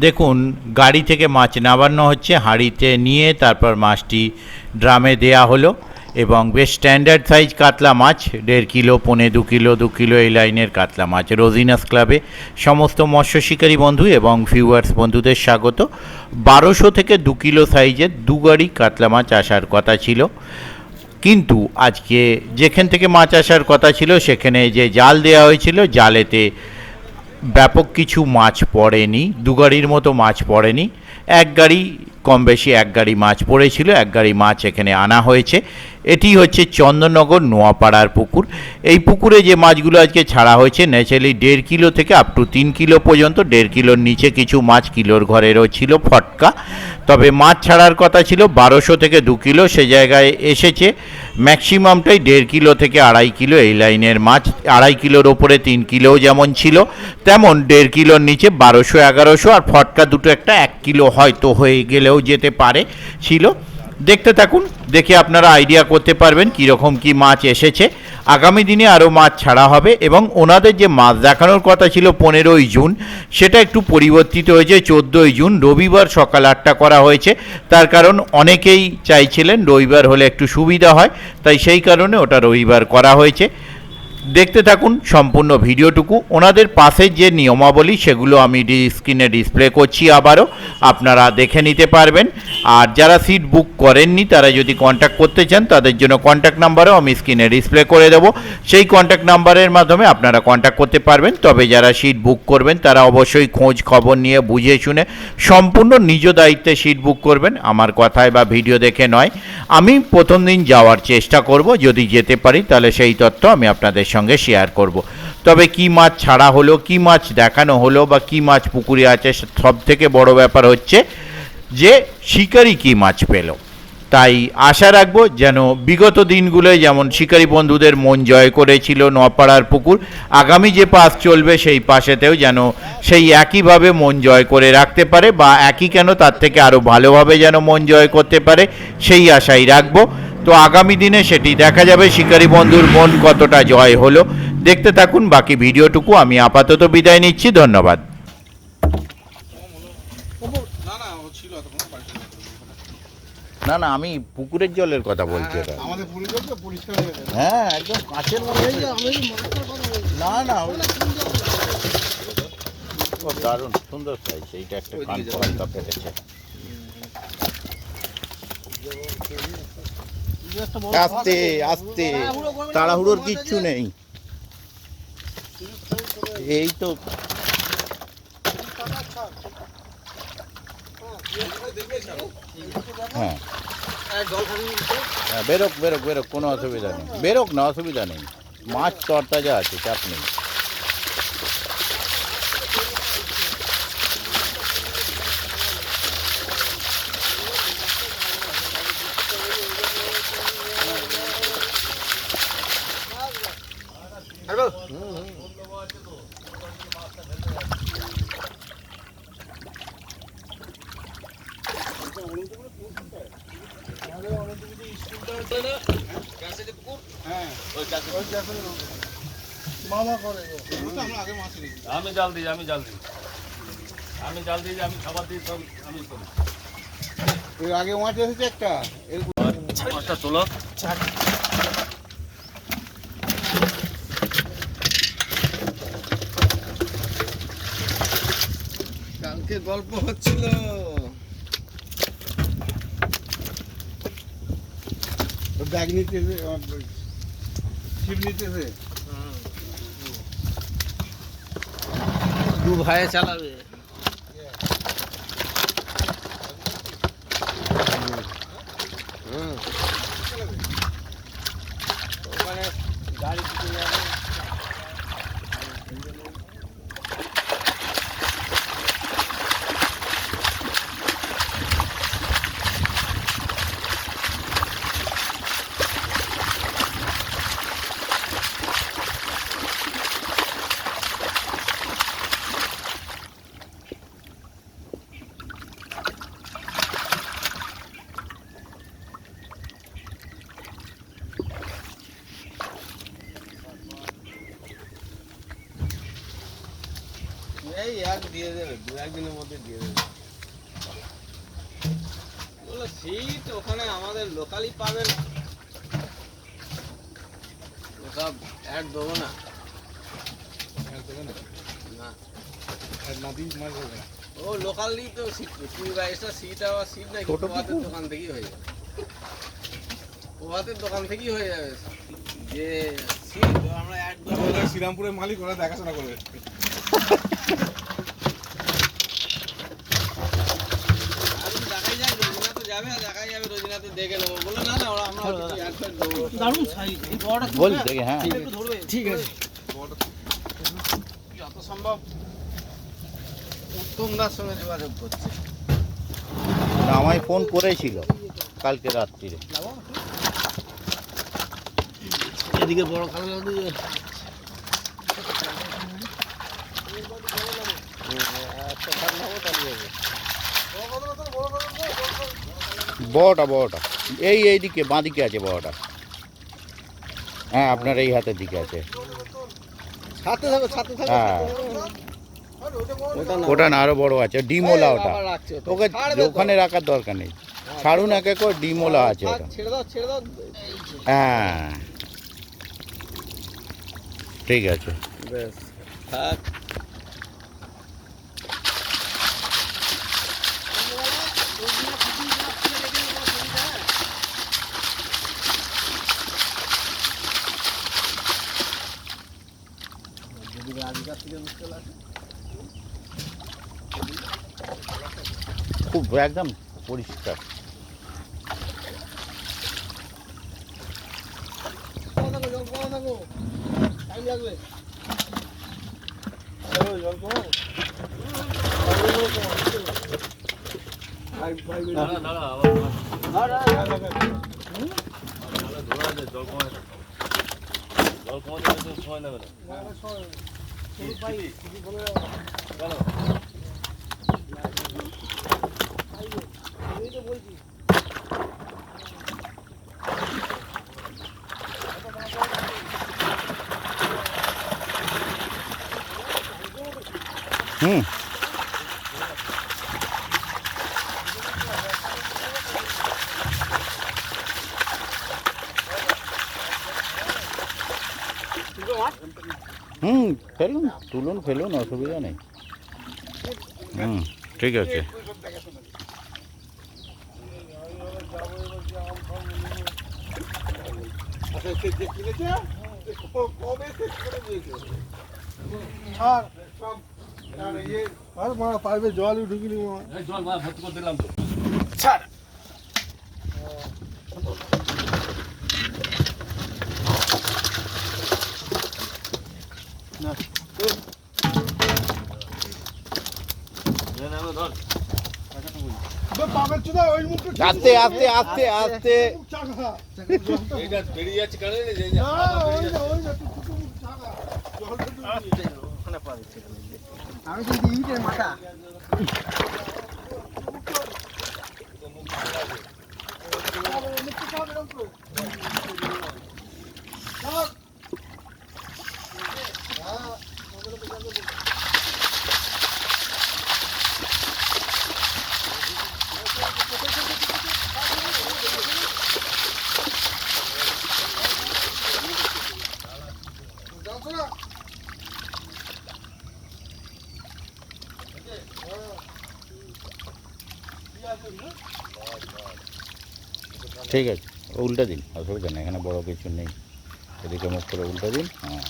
দেখুন গাড়ি থেকে মাছ নামানো হচ্ছে, হাঁড়িতে নিয়ে তারপর মাছটি ড্রামে দেয়া হলো এবং বেশ স্ট্যান্ডার্ড সাইজ কাতলা মাছ, 1.5 কিলো, 1.25 কিলো, 2 কিলো এই লাইনের কাতলা মাছ। রোজিনাস ক্লাবে সমস্ত মৎস্য শিকারী বন্ধু এবং ভিউয়ার্স বন্ধুদের স্বাগত। 1200 থেকে 2 কিলো সাইজের 2 গাড়ি কাতলা মাছ আসার কথা ছিল, কিন্তু আজকে যেখান থেকে মাছ আসার কথা ছিল সেখানে যে জাল দেওয়া হয়েছিল, জালেতে ব্যাপক কিছু মাছ পড়েনি, 2 গাড়ির মতো মাছ পড়েনি। 1 গাড়ি, কম বেশি 1 গাড়ি মাছ পড়েছিল, 1 গাড়ি মাছ এখানে আনা হয়েছে। এটি হচ্ছে চন্দননগর নোয়াপাড়ার পুকুর। এই পুকুরে যে মাছগুলো আজকে ছাড়া হয়েছে ন্যাচারালি 1.5 কিলো থেকে আপ টু 3 কিলো পর্যন্ত। 1.5 কিলোর নিচে কিছু মাছ কিলোর ঘরেরও ছিল ফটকা, তবে মাছ ছাড়ার কথা ছিল 1200 থেকে 2 কিলো, সে জায়গায় এসেছে ম্যাক্সিমামটাই 1.5 কিলো থেকে 2.5 কিলো এই লাইনের মাছ। 2.5 কিলোর ওপরে 3 কিলোও যেমন ছিল, তেমন 1.5 কিলোর নিচে 1200, 1100 আর ফটকা দুটো একটা 1 কিলো হয়তো হয়ে গেলেও যেতে পারে ছিল। দেখতে থাকুন, দেখে আপনারা আইডিয়া করতে পারবেন কীরকম কী মাছ এসেছে। আগামী দিনে আরও মাছ ছাড়া হবে এবং ওনাদের যে মাছ দেখানোর কথা ছিল 15ই জুন, সেটা একটু পরিবর্তিত হয়েছে 14ই জুন, রবিবার সকাল 8টা করা হয়েছে। তার কারণ অনেকেই চাইছিলেন রবিবার হলে একটু সুবিধা হয়, তাই সেই কারণে ওটা রবিবার করা হয়েছে। দেখতে থাকুন সম্পূর্ণ ভিডিওটুকু। ওনাদের পাশের যে নিয়মাবলী সেগুলো আমি স্ক্রিনে ডিসপ্লে করছি, আবারও আপনারা দেখে নিতে পারবেন। আর যারা সিট বুক করেননি তারা যদি কন্ট্যাক্ট করতে চান তাদের জন্য কন্ট্যাক্ট নাম্বারও আমি স্ক্রিনে ডিসপ্লে করে দেবো, সেই কন্ট্যাক্ট নাম্বারের মাধ্যমে আপনারা কন্ট্যাক্ট করতে পারবেন। তবে যারা সিট বুক করবেন তারা অবশ্যই খোঁজ খবর নিয়ে বুঝে শুনে সম্পূর্ণ নিজ দায়িত্বে সিট বুক করবেন, আমার কথায় বা ভিডিও দেখে নয়। আমি প্রথম দিন যাওয়ার চেষ্টা করব, যদি যেতে পারি তাহলে সেই তথ্য আমি আপনাদের সঙ্গে শেয়ার করব। তবে কি মাছ ছাড়া হলো, কি মাছ দেখানো হলো বা কি মাছ পুকুরে আছে, সব থেকে বড় ব্যাপার হচ্ছে যে শিকারি কি মাছ পেল। তাই আশা রাখবো যেন বিগত দিনগুলোয় যেমন শিকারী বন্ধুদের মন জয় করেছিল নোয়াপাড়ার পুকুর, আগামী যে পাস চলবে সেই পাশেতেও যেন সেই একইভাবে মন জয় করে রাখতে পারে, বা একই কেন তার থেকে আরও ভালোভাবে যেন মন জয় করতে পারে, সেই আশাই রাখবো। তো আগামী দিনে সেটি দেখা যাবে শিকারী বন্ধুর মন কতটা জয় হলো। দেখতে থাকুন বাকি ভিডিওটুকু। আমি আপাতত বিদায় নিচ্ছি, ধন্যবাদ। না না, আমি পুকুরের জলের কথা বলছি। আমাদের পুকুরের জল তো পরিষ্কার হয়ে গেছে। হ্যাঁ, একদম কাঁচের মধ্যে। না না, খুব দারুণ সুন্দর সাইজ। এইটা একটা কান পাল্টা পেরেছে। আস্তে আস্তে, তাড়াহুড়োর কিচ্ছু নেই। এই তো হ্যাঁ, বেরোক বেরোক বেরোক, কোনো অসুবিধা নেই, বেরোক না, অসুবিধা নেই। মাছ তরতাজা আছে, চাপ নেই। আমি জাল দিই, আমি জাল দিই, আমি জাল দিই, আমি খাবার দিই, সব আমি করি। এর আগে মাছ এসেছে একটা, মাছটা তোলো। কালকে গল্প হচ্ছিল, ব্যাগ নিতেছে, ছিপ নিতেছে, দু ভাইয়ে চালাবে। ওখানে গাড়ি দিয়ে দেবে, 2-1 দিনের মধ্যে দিয়ে দেবে। বলো সিট ওখানে আমাদের লোকালই পাবে না। সব অ্যাড দেবো না। না। ও লোকালি তো সিট 22টা সিট আবার সিট নাকি প্রভাতের দোকান থেকেই হয়ে যাবে। প্রভাতের দোকান থেকেই হয়ে যাবে। যে সিট আমরা অ্যাড দেবো না। শ্রীরামপুরের মালিক ওরা দেখাশোনা করবে। আমি দেখাই যায় রোজিনা তো যাবে আর দেখাই যাবে রোজিনা তো দেখে নেবো বলে না না ওরা আমরা অ্যাড ফ্যাড দেবো। দারুণ সাইজ এই বড়টা বলছে হ্যাঁ একটু ধরবে ঠিক আছে যত সম্ভব উত্তমদার সঙ্গে যোগাযোগ করছে। না, আমায় ফোন করেছিল কালকে রাত্রিরে। এদিকে বড় কালো দিয়ে বড়টা এইদিকে বাঁদিকে আছে বড়টা। হ্যাঁ আপনার এই হাতের দিকে আছে। সাথে থাকো সাথে থাকো। হ্যাঁ ওটা না আরো বড় আছে, ডিমোলা ওটা। ওকে ওখানে রাখার দরকার নেই, ছাড়ুন একে করে, ডিমোলা আছে ওটা। ছেড়ে দাও ছেড়ে দাও। হ্যাঁ ঠিক আছে। বেশ থাক। খুব একদম পরিষ্কার। টাইম লাগবে। জল কমাতে সময় নেবে না। হুম ফেলুন ফেলুন অসুবিধা নেই। ঠিক আছে। পাইবে জল ঢুকিনি জল ভর্তি করে দিলাম তো। আস্তে আস্তে আস্তে আস্তে। এইটা বেরিয়ে যাচ্ছে কারণে আমি কিন্তু ইটের মাথা ঠিক আছে, উল্টে দিন, অসুবিধা নেই, এখানে বড় কিছু নেই। এদিকে মুখ করে উল্টে দিন। হ্যাঁ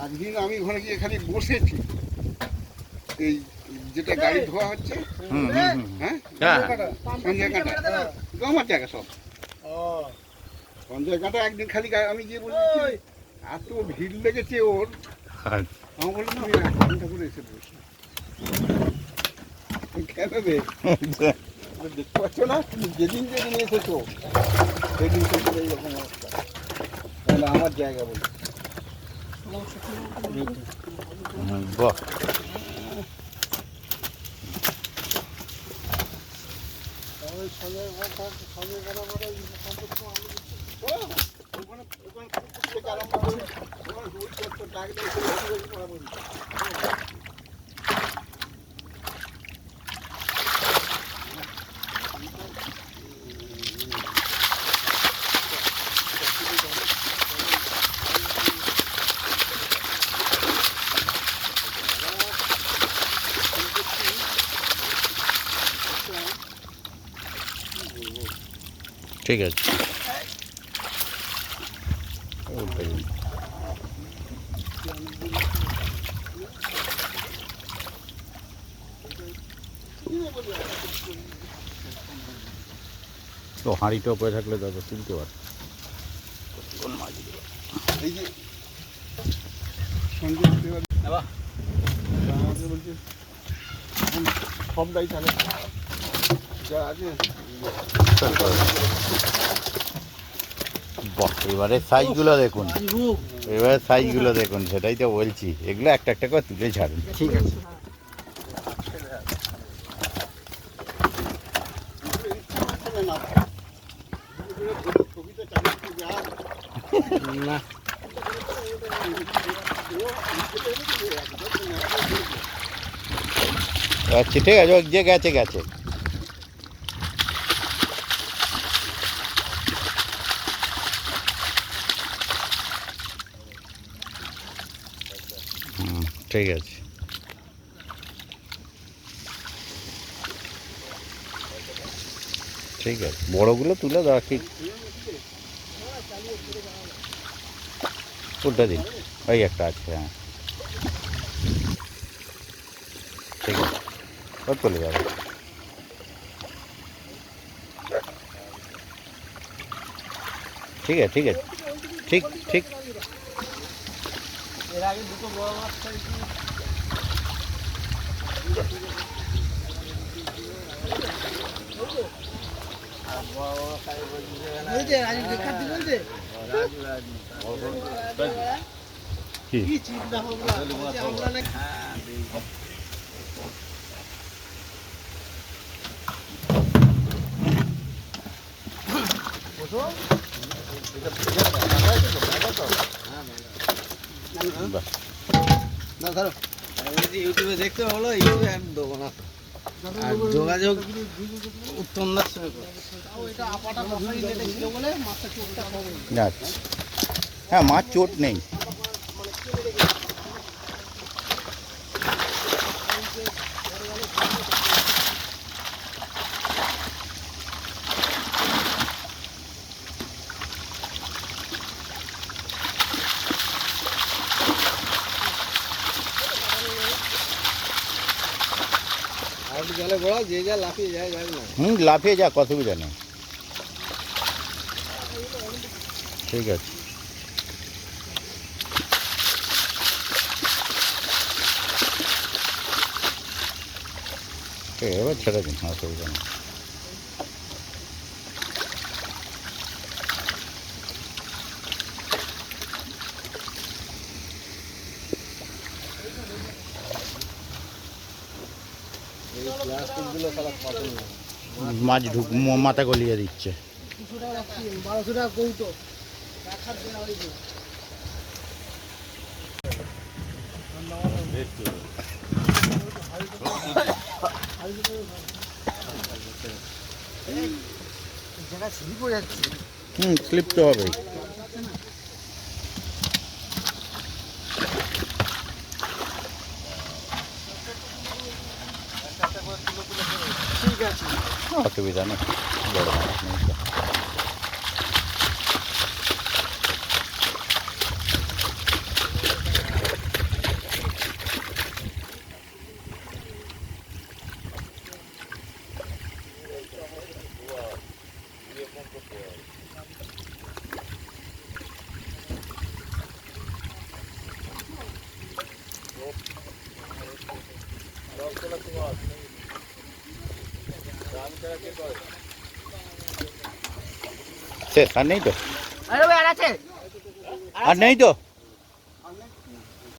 আজদিন আমি ঘরে গিয়ে খালি বসেছি, এই যেটা গাড়ি ধোয়া হচ্ছে, হ্যাঁ সঞ্জয় কাঁটা আমার জায়গা সব সঞ্জয় কাঁটা। একদিন খালি আমি গিয়ে বলছি এত ভিড় লেগেছে ওর, আমি বললাম তুমি 1 ঘন্টা করে এসে বসে কেন রে দেখতে পাচ্ছ না? তুমি যেদিন যেদিন এসেছো সেদিন সেদিন এইরকম অবস্থা, তাহলে আমার জায়গা বলি বাহ, ঠিক আছে। তো হাঁড়িটা উপরে থাকলে দাদা তুলতে পারে। কোন মাছগুলো? এই যে সঞ্জয় দেওয়াল আমাকে বলছে এখন সবটাই থাকে যা আছে। বাহ, এবারে সাইজগুলো দেখুন, এবারে সাইজগুলো দেখুন, সেটাই তো বলছি, এগুলো একটা একটা করে তুলে ছাড়ুন। ঠিক আছে। না আচ্ছা ঠিক আছে, ও যে গেছে গেছে। ঠিক আছে। ঠিক আছে, বড়গুলো তুলে দেওয়া ঠিক। উল্টা দিন, ওই একটা আছে, হ্যাঁ ঠিক আছে, ও চলে যাবে। ঠিক আছে ঠিক আছে, ঠিক ঠিক। এর আগে দুটো বড় মাছ খাইছি। বলছে রাজু দেখাতে বলছে কি চিন্তা ভাবনা আমরা না। না ধরো ইউটিউবে দেখতে হলো, ইউটিউবে আর দেবো না। আর যোগাযোগ উত্তমদার সঙ্গে করো। এটা আপাটা মশারি লেটে ছিল বলে মাছটা চোখটা কম। আচ্ছা, হ্যাঁ মাছ চোট নেই। আর একটু জলে বড়, যে যা লাফিয়ে যায় যায় না। লাফিয়ে যাক, অসুবিধা নেই। ঠিক আছে। ঠিক আছে, এবার ছেড়ে দিন, অসুবিধা নেই। এই প্লাস্টিকগুলো সারা পাতল না। মাছ মাথা গলিয়ে দিচ্ছে। 1200 টাকা কৌটো রাখার দেওয়া হয়েছে। জায়গা স্লিপ হয়ে যাচ্ছে। স্লিপ তো হবেই। ঠিক আছে, অসুবিধা নেই, বড় মাছ নেই তো। শেষ, আর নেই তো, আরে ভাই আর আছে, আর নেই তো।